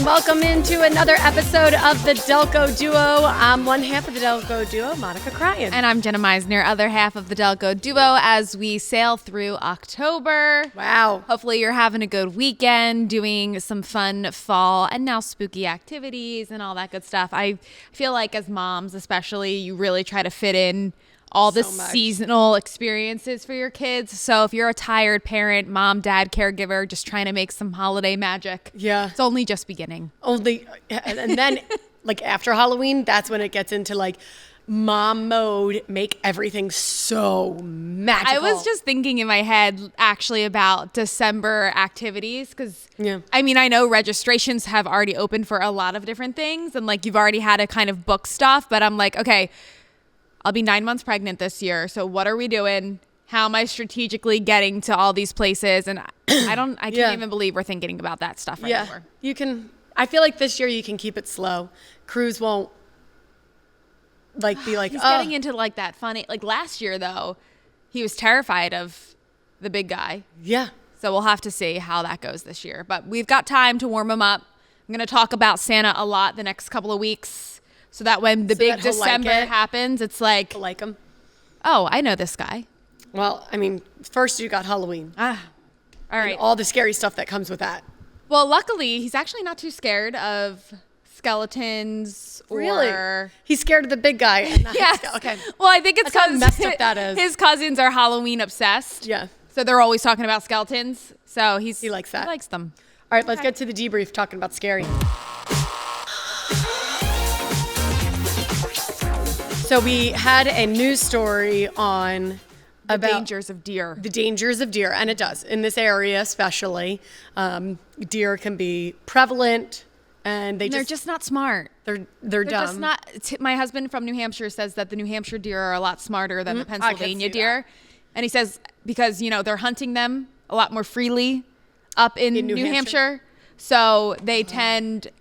and welcome into another episode of the Delco Duo. I'm one half of the Delco Duo, Monica Cryan. And I'm Jenna Meisner, other half of the Delco Duo, as we sail through October. Wow. Hopefully you're having a good weekend, doing some fun fall and now spooky activities and all that good stuff. I feel like as moms especially, you really try to fit in all the seasonal experiences for your kids. So if you're a tired parent, mom, dad, caregiver, just trying to make some holiday magic, it's only just beginning. And then like after Halloween, that's when it gets into like mom mode, make everything so magical. I was just thinking in my head actually about December activities because I mean, I know registrations have already opened for a lot of different things and like you've already had to kind of book stuff, but I'm like, okay, I'll be 9 months pregnant this year. So what are we doing? How am I strategically getting to all these places? And I can't even believe we're thinking about that stuff anymore. You can, I feel like this year you can keep it slow. Cruise won't be like, he's getting into like that funny, like last year though, he was terrified of the big guy. Yeah. So we'll have to see how that goes this year, but we've got time to warm him up. I'm going to talk about Santa a lot the next couple of weeks. So that when the big December happens, it's like, like him. Oh, I know this guy. Well, I mean, first you got Halloween. All right. And all the scary stuff that comes with that. Well, luckily, he's actually not too scared of skeletons or... Really? He's scared of the big guy. And not Okay. Well, I think it's because messed up that is. His cousins are Halloween obsessed. Yeah. So they're always talking about skeletons. So he likes that. He likes them. All right, let's get to the debrief talking about scary. So we had a news story on the dangers of deer. The dangers of deer, and it does. In this area especially, deer can be prevalent, and they're just not smart. They're dumb. Just not. My husband from New Hampshire says that the New Hampshire deer are a lot smarter than the Pennsylvania deer. And he says because, they're hunting them a lot more freely up in New Hampshire. So they tend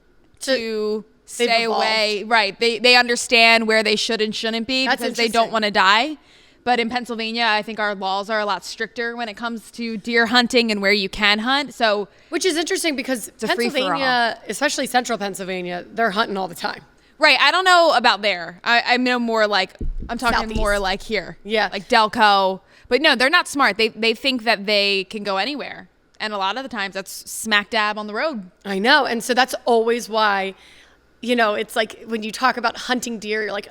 to... stay away. Right. They understand where they should and shouldn't be because they don't want to die. But in Pennsylvania, I think our laws are a lot stricter when it comes to deer hunting and where you can hunt. So, which is interesting because Pennsylvania, especially central Pennsylvania, they're hunting all the time. Right. I don't know about there. I know more like, I'm talking Southeast. more like here. Yeah. Like Delco. But no, they're not smart. They think that they can go anywhere. And a lot of the times that's smack dab on the road. I know. And so that's always why... it's like when you talk about hunting deer, you're like,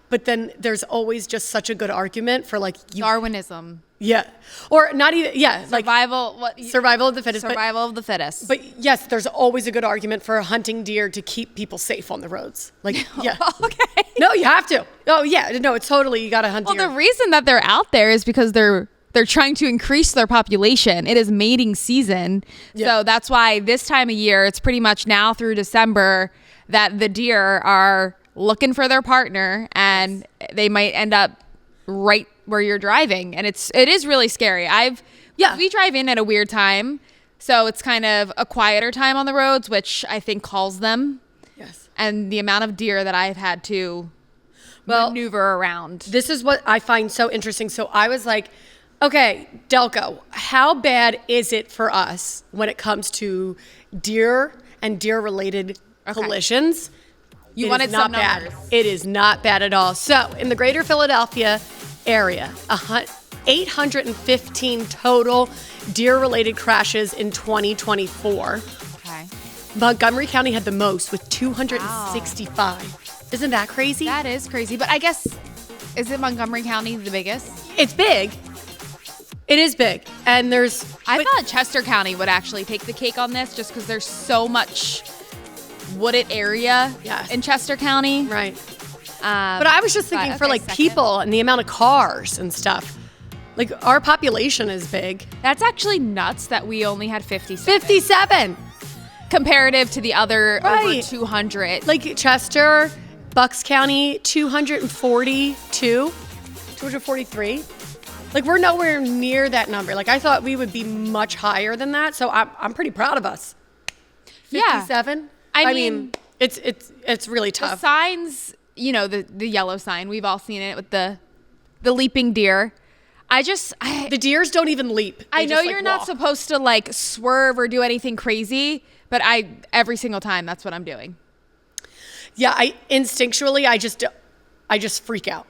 but then there's always just such a good argument for like Darwinism. Yeah. Or not even, survival. Survival of the fittest. Survival of the fittest. But yes, there's always a good argument for hunting deer to keep people safe on the roads. Like, yeah. Okay. No, you have to. Oh, yeah. No, it's totally, you got to hunt deer. Well, the reason that they're out there is because they're trying to increase their population. It is mating season. Yeah. So that's why this time of year, it's pretty much now through December that the deer are looking for their partner and they might end up right where you're driving. And it is really scary. We drive in at a weird time. So it's kind of a quieter time on the roads, which I think calls them. Yes. And the amount of deer that I've had to maneuver around. This is what I find so interesting. So I was like, okay, Delco, how bad is it for us when it comes to deer and deer-related collisions? You wanted some numbers. It is not bad at all. So in the greater Philadelphia area, 815 total deer-related crashes in 2024. Okay. Montgomery County had the most with 265. Wow. Isn't that crazy? That is crazy. But I guess, is it Montgomery County the biggest? It's big. It is big. And I thought Chester County would actually take the cake on this just because there's so much wooded area in Chester County. Right. But I was just thinking for people and the amount of cars and stuff. Like our population is big. That's actually nuts that we only had 57. 57! Comparative to the other over 200. Like Chester, Bucks County, 242, 243. Like we're nowhere near that number. Like I thought we would be much higher than that. So I'm pretty proud of us. 57? Yeah. I mean, it's really tough. The signs, the yellow sign, we've all seen it with the leaping deer. The deers don't even leap. I know you're not supposed to like swerve or do anything crazy, but every single time that's what I'm doing. Yeah, instinctually I just freak out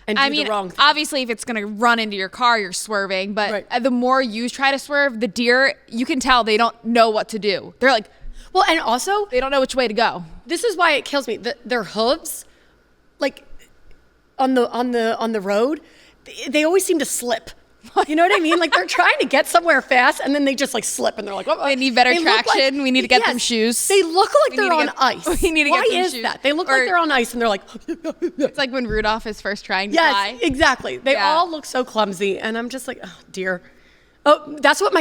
and do the wrong thing. Obviously if it's going to run into your car, you're swerving, but the more you try to swerve, the deer, you can tell they don't know what to do. They're like, well, and also they don't know which way to go. This is why it kills me. Their hooves, like on the road, they always seem to slip. You know what I mean? Like they're trying to get somewhere fast and then they just like slip and they're like, oh, they need better traction. We need to get them shoes. They look like they're on ice. We need to get them shoes. Why is that? They look like they're on ice and they're like, it's like when Rudolph is first trying to fly. Yes, exactly. They all look so clumsy and I'm just like, oh dear. Oh, that's what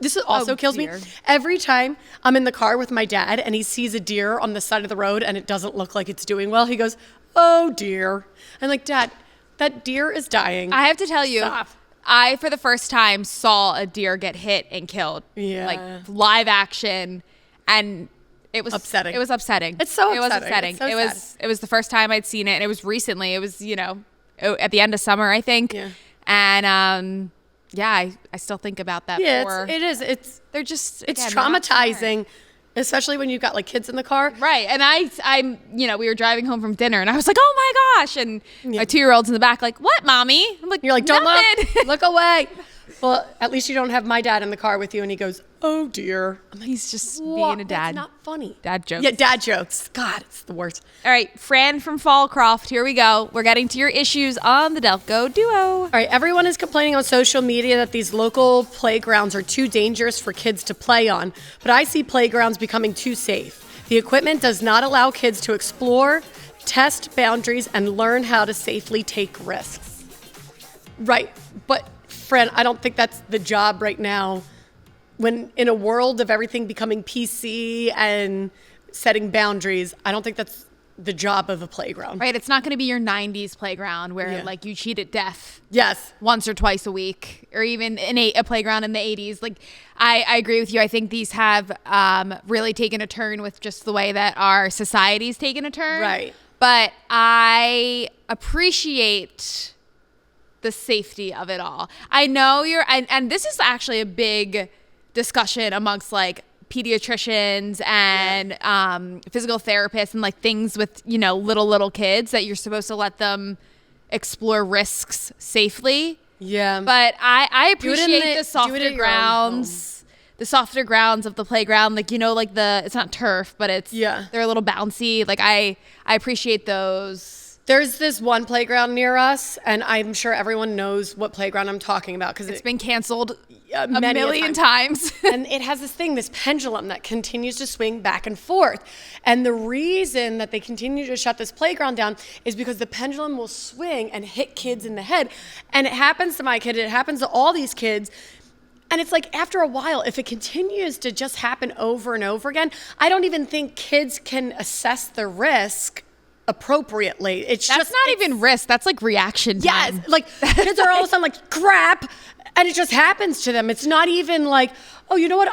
this also kills me. Every time I'm in the car with my dad and he sees a deer on the side of the road and it doesn't look like it's doing well, he goes, oh dear. I'm like, Dad, that deer is dying. I have to tell you, Stop. I, for the first time, saw a deer get hit and killed. Yeah. Like live action. And it was upsetting. It was upsetting. It's so upsetting. It was upsetting. It's so it was the first time I'd seen it. And it was recently. It was, at the end of summer, I think. Yeah. And, I still think about that. Yeah, it is. They're just, it's traumatizing. Especially when you've got like kids in the car. Right. And I'm, we were driving home from dinner and I was like, oh my gosh. And my 2-year-old's in the back like, what, Mommy? I'm like, you're like, don't look. Look away. Well, at least you don't have my dad in the car with you and he goes, oh dear. I'm like, he's just being a dad. That's not funny. Dad jokes. Yeah, dad jokes. God, it's the worst. All right, Fran from Fallcroft, here we go. We're getting to your issues on the Delco Duo. All right, everyone is complaining on social media that these local playgrounds are too dangerous for kids to play on, but I see playgrounds becoming too safe. The equipment does not allow kids to explore, test boundaries, and learn how to safely take risks. Right, but Fran, I don't think that's the job right now. When in a world of everything becoming PC and setting boundaries, I don't think that's the job of a playground. Right, it's not going to be your 90s playground where like you cheat at death. Yes. Once or twice a week, or even a playground in the 80s. Like, I agree with you. I think these have really taken a turn with just the way that our society's taken a turn. Right. But I appreciate the safety of it all. I know and this is actually a big discussion amongst like pediatricians and physical therapists and like things with little kids that you're supposed to let them explore risks safely. Yeah, but I appreciate the softer grounds, of the playground. Like like it's not turf, but it's they're a little bouncy. Like I appreciate those. There's this one playground near us, and I'm sure everyone knows what playground I'm talking about because it's been canceled a million million times. And it has this pendulum that continues to swing back and forth. And the reason that they continue to shut this playground down is because the pendulum will swing and hit kids in the head. And it happens to my kid, it happens to all these kids. And it's like after a while, if it continues to just happen over and over again, I don't even think kids can assess the risk appropriately. That's not even risk. That's like reaction time. Yes, like kids are all of a sudden like crap, and it just happens to them. It's not even like, oh, you know what?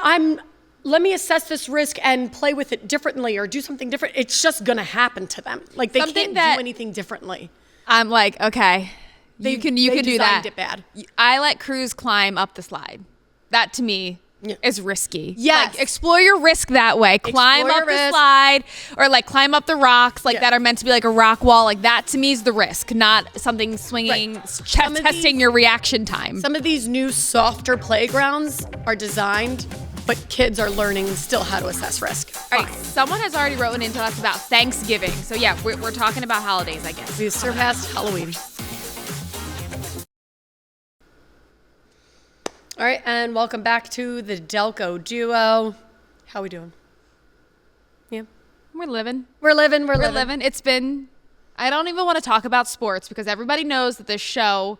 Let me assess this risk and play with it differently or do something different. It's just gonna happen to them. Like they can't do anything differently. I'm like, okay, you can do that. Designed it bad. I let Cruz climb up the slide. That to me is risky. Yes. Like, explore your risk that way. Climb up the slide or like climb up the rocks that are meant to be like a rock wall. Like that to me is the risk, not something swinging, testing your reaction time. Some of these new softer playgrounds are designed, but kids are learning still how to assess risk. All right, someone has already written into us about Thanksgiving. So yeah, we're talking about holidays, I guess. We've surpassed Halloween. All right, and welcome back to the Delco Duo. How we doing? Yeah. We're living. We're living. It's been, I don't even want to talk about sports because everybody knows that this show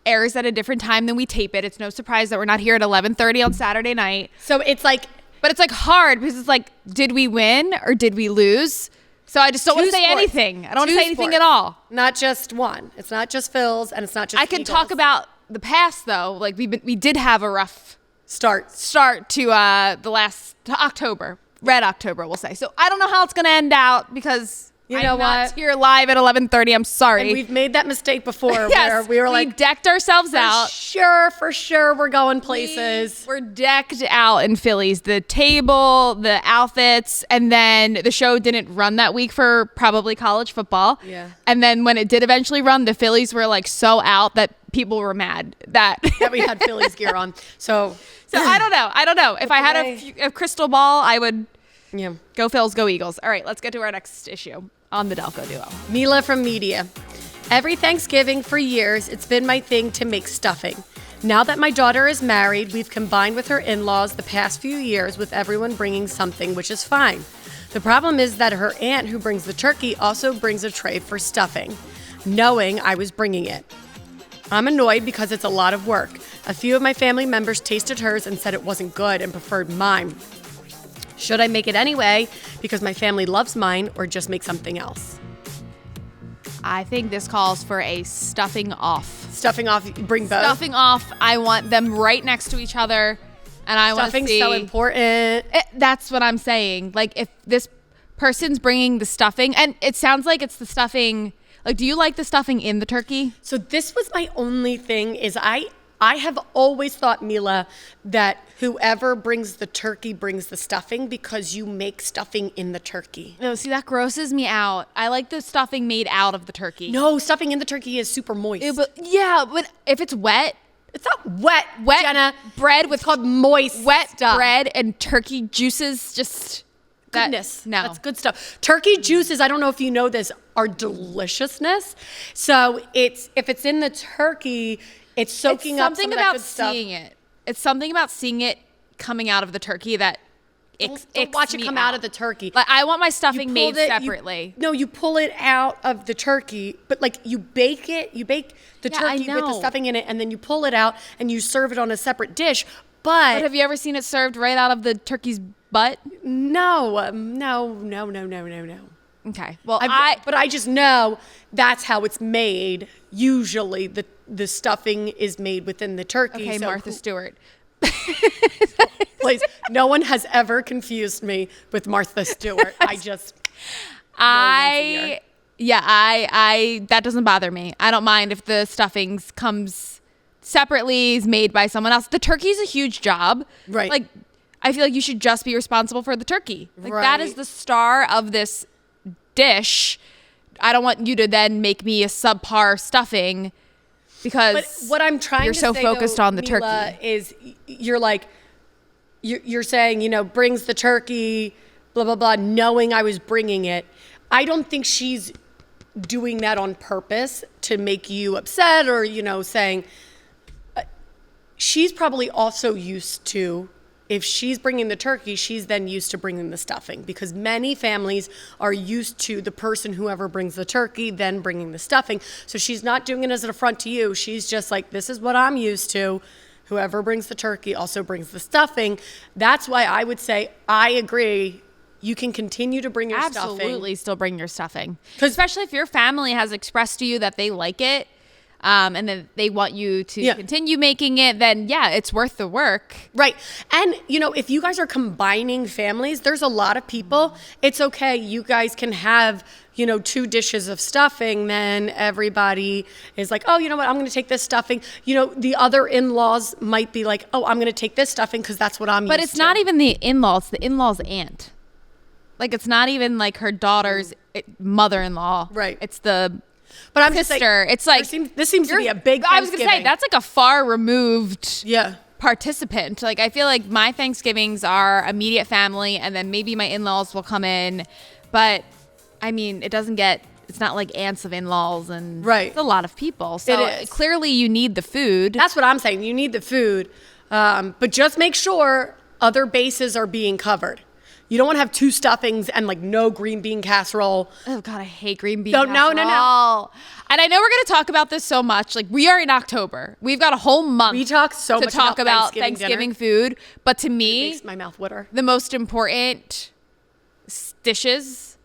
airs at a different time than we tape it. It's no surprise that we're not here at 11:30 on Saturday night. So it's like. But it's like hard because it's like, did we win or did we lose? So I just don't want to say anything. I don't want to say anything at all. Not just one. It's not just Phil's and it's not just I can talk about the past though. Like we did have a rough start to the last October, Red October, we'll say. So I don't know how it's going to end out because You know I'm not what? here live at 11:30. I'm sorry. And we've made that mistake before Yes, where we were like, decked ourselves out. For sure, we're going places. We're decked out in Phillies. The table, the outfits, and then the show didn't run that week for probably college football. Yeah. And then when it did eventually run, the Phillies were like so out that people were mad that We had Phillies gear on. So I don't know. If I had a crystal ball, I would go Phils, go Eagles. All right, let's get to our next issue on the Delco Duo. Mila from Media. Every Thanksgiving for years, it's been my thing to make stuffing. Now that my daughter is married, we've combined with her in-laws the past few years with everyone bringing something, which is fine. The problem is that her aunt who brings the turkey also brings a tray for stuffing, knowing I was bringing it. I'm annoyed because it's a lot of work. A few of my family members tasted hers and said it wasn't good and preferred mine. Should I make it anyway because my family loves mine, or just make something else? I think this calls for a stuffing off. Stuffing off, bring both? Stuffing off. I want them right next to each other, and I want to see. Stuffing's so important. That's what I'm saying. Like, if this person's bringing the stuffing, and it sounds like it's the stuffing. Like, do you like the stuffing in the turkey? So this was my only thing is I have always thought, Mila, that whoever brings the turkey brings the stuffing because you make stuffing in the turkey. No, see, that grosses me out. I like the stuffing made out of the turkey. No, stuffing in the turkey is super moist. But if it's wet. It's not wet, Jenna. Bread with it's called moist wet stuff. bread and turkey juices, just... Goodness. No. That's good stuff. Turkey juices, I don't know if you know this, are deliciousness. So if it's in the turkey, it's soaking up some of that good stuff. Seeing it. It's something about seeing it coming out of the turkey that don't watch it come out of the turkey. Like, I want my stuffing made separately. You pull it out of the turkey, but like you bake it. You bake the turkey with the stuffing in it, and then you pull it out and you serve it on a separate dish. But have you ever seen it served right out of the turkey's butt? No. Okay. Well, but I just know that's how it's made. Usually, the stuffing is made within the turkey. Okay, so Martha Stewart. Please, no one has ever confused me with Martha Stewart. I that doesn't bother me. I don't mind if the stuffings comes separately, is made by someone else. The turkey's a huge job. Right. Like, I feel like you should just be responsible for the turkey. Like, right. That is the star of this dish. I don't want you to then make me a subpar stuffing because but what I'm trying you're to so say, focused on the Mila, turkey. Is you're like, you're saying, brings the turkey, blah, blah, blah, knowing I was bringing it. I don't think she's doing that on purpose to make you upset or, saying, she's probably also used to, if she's bringing the turkey, she's then used to bringing the stuffing because many families are used to the person, whoever brings the turkey, then bringing the stuffing. So she's not doing it as an affront to you. She's just like, this is what I'm used to. Whoever brings the turkey also brings the stuffing. That's why I would say, I agree. You can continue to bring your stuffing. Absolutely still bring your stuffing. Especially if your family has expressed to you that they like it. And then they want you to continue making it, then it's worth the work. Right. And, if you guys are combining families, there's a lot of people. It's okay. You guys can have, 2 dishes of stuffing. Then everybody is like, oh, you know what? I'm going to take this stuffing. The other in-laws might be like, oh, I'm going to take this stuffing because that's what I'm used to. But it's not even the in-laws. The in-law's aunt. Like, it's not even like her daughter's mother-in-law. Right. It's the... But I'm sister. just saying, it's like this seems to be a big Thanksgiving. I was gonna say that's like a far removed participant. Like, I feel like my Thanksgivings are immediate family, and then maybe my in-laws will come in. But I mean, it's not like aunts of in-laws, and it's a lot of people. So clearly, you need the food. That's what I'm saying. You need the food, but just make sure other bases are being covered. You don't want to have 2 stuffings and like no green bean casserole. Oh God, I hate green bean casserole. No. And I know we're going to talk about this so much. Like, we are in October. We've got a whole month. We talk so much about Thanksgiving food. But to me, it makes my mouth water. The most important dishes,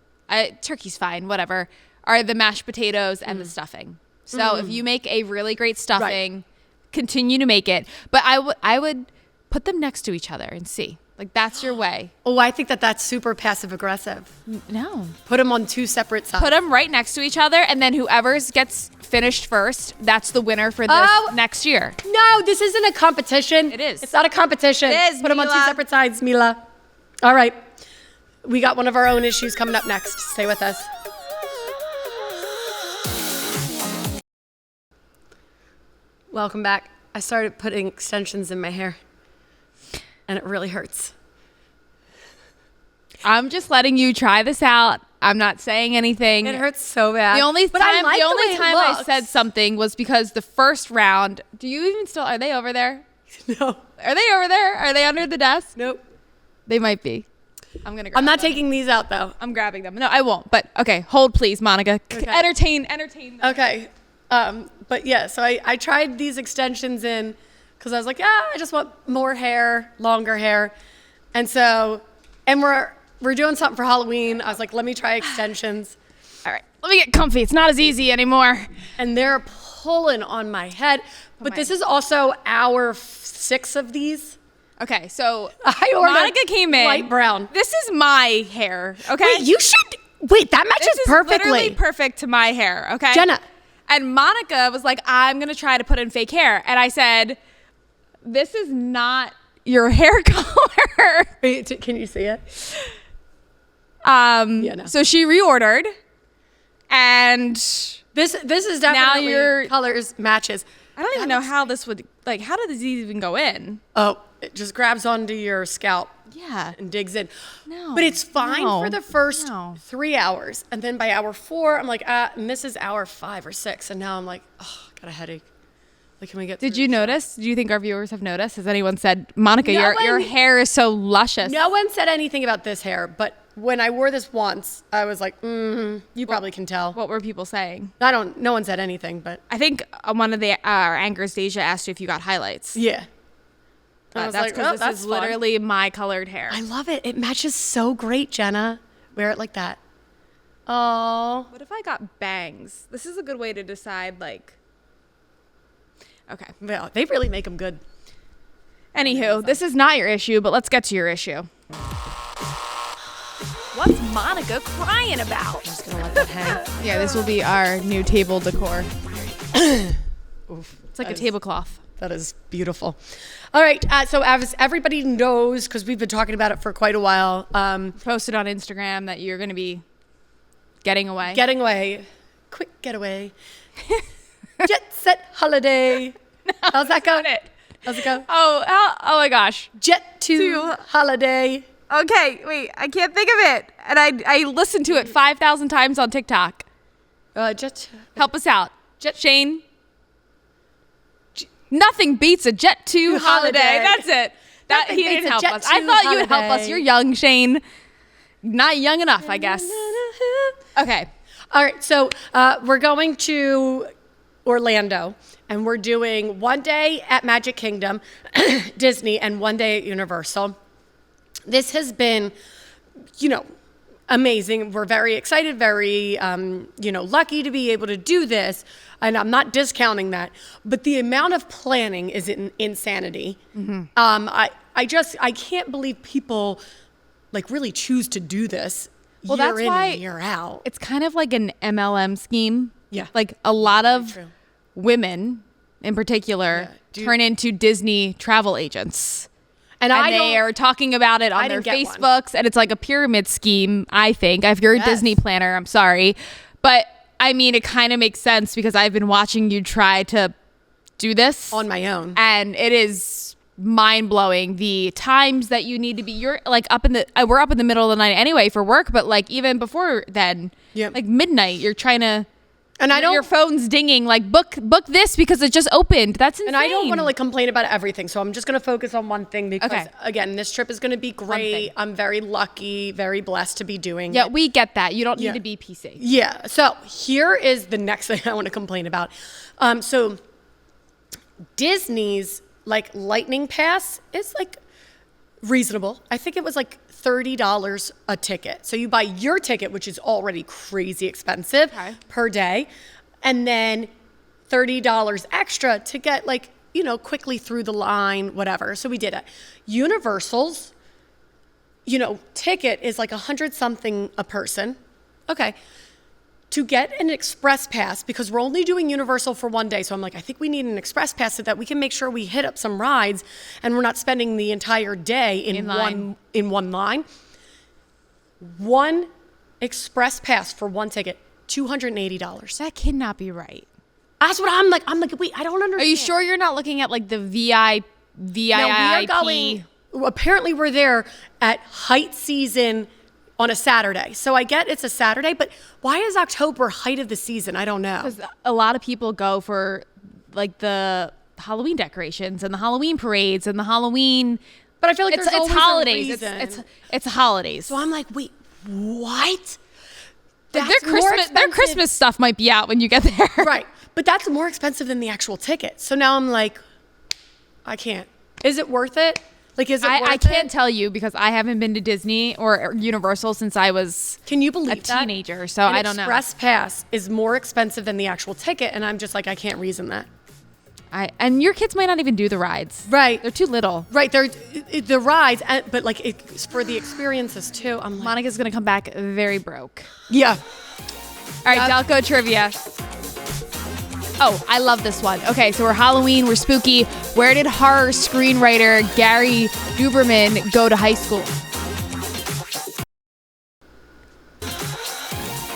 turkey's fine, whatever, are the mashed potatoes and the stuffing. So if you make a really great stuffing, continue to make it. But I would put them next to each other and see. Like, that's your way. Oh, I think that's super passive aggressive. No. Put them on 2 separate sides. Put them right next to each other, and then whoever gets finished first, that's the winner for this next year. No, this isn't a competition. It is. It's not a competition. It is, Put them on 2 Mila. separate sides, Mila. All right. We got one of our own issues coming up next. Stay with us. Welcome back. I started putting extensions in my hair, and it really hurts. I'm just letting you try this out. I'm not saying anything. It hurts so bad. The only But I time, like the the only way it time I looks. said something was because the first round. Do you even still? Are they over there? No. Are they over there? Are they under the desk? Nope. They might be. I'm gonna. Grab I'm not them. taking these out, though. I'm grabbing them. No, I won't. But okay, hold please, Monica. Okay. Entertain. Okay. But yeah, so I tried these extensions in because I was like, yeah, I just want more hair, longer hair. And so, and we're doing something for Halloween. I was like, let me try extensions. All right, let me get comfy. It's not as easy anymore. And they're pulling on my head. But this is also hour 6 of these. Okay, so I ordered Monica came in. light brown. This is my hair. Okay. Wait, that matches This is perfectly. literally perfect to my hair. Okay. Jenna. And Monica was like, I'm gonna try to put in fake hair, and I said, this is not your hair color. Wait, can you see it? Yeah, no. So she reordered, and This is definitely your colors matches. I don't even know how this would, like, how did these even go in? Oh, it just grabs onto your scalp Yeah. and digs in. No. But it's fine No. for the first No. 3 hours. And then by hour 4, I'm like, and this is hour 5 or 6. And now I'm like, oh, I got a headache. Like, can we get Did through you this? notice? Do you think our viewers have noticed? Has anyone said, Monica, No your one- hair is so luscious? No one said anything about this hair. But when I wore this once, I was like, you probably can tell. What were people saying? No one said anything, but I think one of the our anchors, Deja, asked you if you got highlights. yeah. I But was that's like, because oh, this that's is fun. literally my colored hair. I love it. It matches so great, Jenna. Wear it like that. Oh. What if I got bangs? This is a good way to decide, like. Okay. Yeah, they really make them good. Anywho, this is not your issue, but let's get to your issue. What's Monica crying about? I'm just gonna let that hang. Yeah, this will be our new table decor. It's like a tablecloth. That is beautiful. All right. So as everybody knows, because we've been talking about it for quite a while, Posted on Instagram that you're going to be getting away. getting away, quick getaway, jet set holiday. How's that go? How's it go? Oh my gosh. Jet to holiday. Okay, wait. I can't think of it. And I listened to it 5,000 times on TikTok. Jet. Help us out. Shane. Nothing beats a Jet 2 holiday. holiday. That's it. That Nothing he beats didn't a help Jet us. I 2 thought you would help us. holiday. You're young, Shane. Not young enough, I guess. Okay. All right. So we're going to Orlando, and we're doing one day at Magic Kingdom, Disney, and one day at Universal. This has been, amazing. We're very excited, very, lucky to be able to do this. And I'm not discounting that, but the amount of planning is insanity. Mm-hmm. I can't believe people really choose to do this year that's in why and year out. It's kind of like an MLM scheme. Yeah. Like a lot of true. women in particular turn into Disney travel agents. And They are talking about it on their didn't get one. Facebooks, and it's like a pyramid scheme, I think. If you're a Yes. Disney planner, I'm sorry. But I mean, it kind of makes sense because I've been watching you try to do this on my own. and it is mind-blowing the times that you need to be. You're like we're up in the middle of the night anyway for work, but like even before then, Yep. like midnight, you're trying to, And I don't. your phone's dinging like book this because it just opened. That's insane. And I don't want to complain about everything, so I'm just going to focus on one thing because, Okay. again, this trip is going to be great. thing. I'm very lucky, very blessed to be doing Yeah, it. we get that. You don't need Yeah. to be PC. Yeah. So here is the next thing I want to complain about. So Disney's Lightning Pass is reasonable. I think it was $30 a ticket. So you buy your ticket, which is already crazy expensive per day, and then $30 extra to get quickly through the line, whatever. So we did it. Universal's ticket is like 100 something a person. Okay. To get an express pass, because we're only doing Universal for one day. So I'm like, I think we need an express pass so that we can make sure we hit up some rides and we're not spending the entire day in one line. One express pass for one ticket, $280. That cannot be right. That's what I'm like. I'm like, wait, I don't understand. Are you sure you're not looking at like the VIP? No, we are going, apparently we're there at height season on a Saturday. So I get it's a Saturday, but why is October height of the season? I don't know. Because a lot of people go for like the Halloween decorations and the Halloween parades and the Halloween. But I feel like it's always holidays. A reason. It's holidays. So I'm like, wait, what? Their Christmas stuff might be out when you get there. Right. But that's more expensive than the actual ticket. So now I'm like, I can't. Is it worth it? Like, is it worth it? I can't tell you because I haven't been to Disney or Universal since I was Can you believe a teenager. So I don't know. An express pass is more expensive than the actual ticket. And I'm just like, I can't reason that. And your kids might not even do the rides. Right. They're too little. Right. They're the rides, but like it's for the experiences too. I'm like, Monica's going to come back very broke. Yeah. All right, Delco trivia. Oh, I love this one. Okay, so we're Halloween, we're spooky. Where did horror screenwriter Gary Duberman go to high school?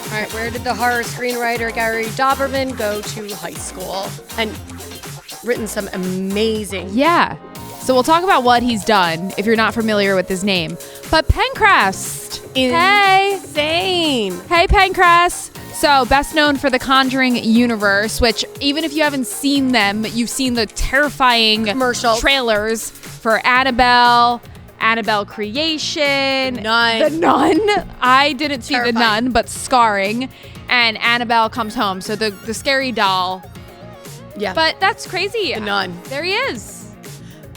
All right, where did the horror screenwriter Gary Doberman go to high school? And written some amazing. Yeah. So we'll talk about what he's done if you're not familiar with his name. But Pencrest. Insane. Hey, Pencrest. So best known for the Conjuring universe, which even if you haven't seen them, you've seen the terrifying commercial trailers for Annabelle Creation, The Nun. I didn't see The Nun, but Scarring, and Annabelle Comes Home. So the scary doll. Yeah. But that's crazy. The Nun. There he is.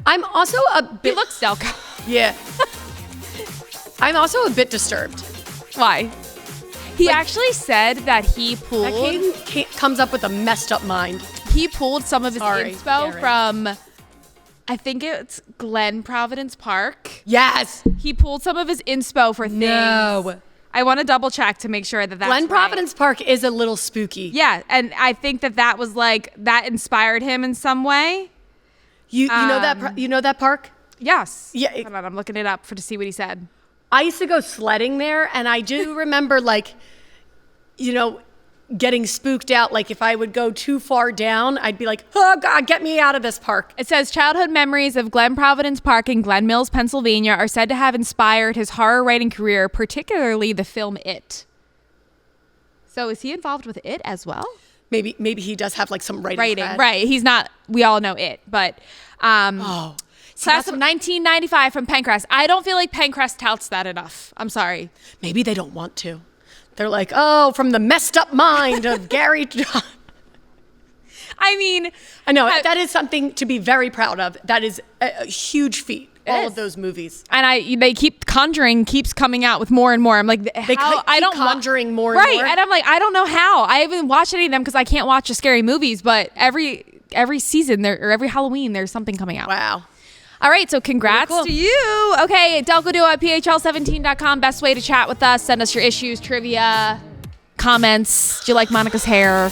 I'm also a bit. He looks Delco. Yeah. I'm also a bit disturbed. Why? He actually said that he pulled. That kid comes up with a messed up mind. He pulled some of his inspo from, I think it's Glen Providence Park. Yes. He pulled some of his inspo for things. No. I want to double check to make sure that that's Glen Providence Park is a little spooky. Yeah, and I think that was like that inspired him in some way. You know that you know that park? Yes. Yeah. Hold on, I'm looking it up to see what he said. I used to go sledding there, and I do remember getting spooked out. Like if I would go too far down, I'd be like, oh God, get me out of this park. It says childhood memories of Glen Providence Park in Glen Mills, Pennsylvania are said to have inspired his horror writing career, particularly the film It. So is he involved with It as well? Maybe he does have like some writing. Right. He's not, we all know It, but class of 1995 from Pencrest. I don't feel like Pencrest touts that enough. I'm sorry. Maybe they don't want to. They're like, oh, from the messed up mind of Gary. I mean, I know that is something to be very proud of. That is a huge feat. All of those movies, and they keep Conjuring keeps coming out with more and more. I'm like, I don't Conjuring more and more. Right, and I'm like, I don't know how. I haven't watched any of them because I can't watch the scary movies. But every season or every Halloween, there's something coming out. Wow. All right, so congrats to you. Okay, Delco Duo at PHL17.com. Best way to chat with us. Send us your issues, trivia, comments. Do you like Monica's hair?